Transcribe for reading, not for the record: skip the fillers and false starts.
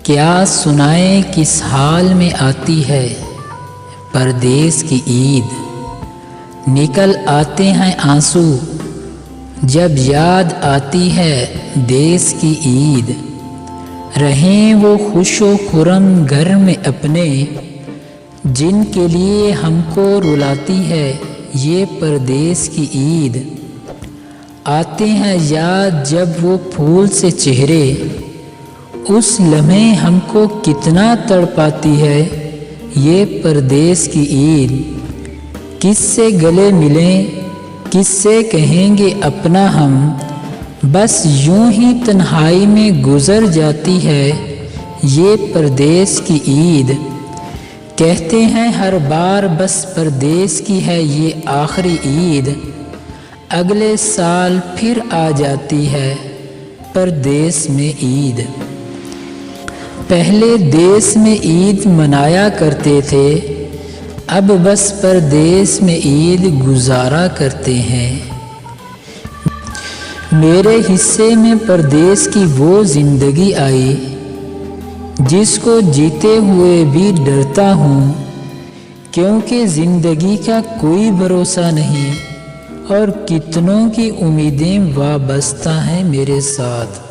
क्या सुनाए किस हाल में आती है परदेस की ईद। निकल आते हैं आंसू जब याद आती है देश की ईद। रहें वो खुशो खुरम घर में अपने, जिनके लिए हमको रुलाती है ये परदेस की ईद। आते हैं याद जब वो फूल से चेहरे, उस लम्हे हमको कितना तड़पाती है ये परदेस की ईद। किससे गले मिलें किससे कहेंगे अपना हम, बस यूं ही तन्हाई में गुजर जाती है ये परदेस की ईद। कहते हैं हर बार बस परदेस की है ये आखिरी ईद, अगले साल फिर आ जाती है परदेस में ईद। पहले देश में ईद मनाया करते थे, अब बस परदेस में ईद गुजारा करते हैं। मेरे हिस्से में परदेस की वो जिंदगी आई, जिसको जीते हुए भी डरता हूँ, क्योंकि ज़िंदगी का कोई भरोसा नहीं और कितनों की उम्मीदें वाबस्ता हैं मेरे साथ।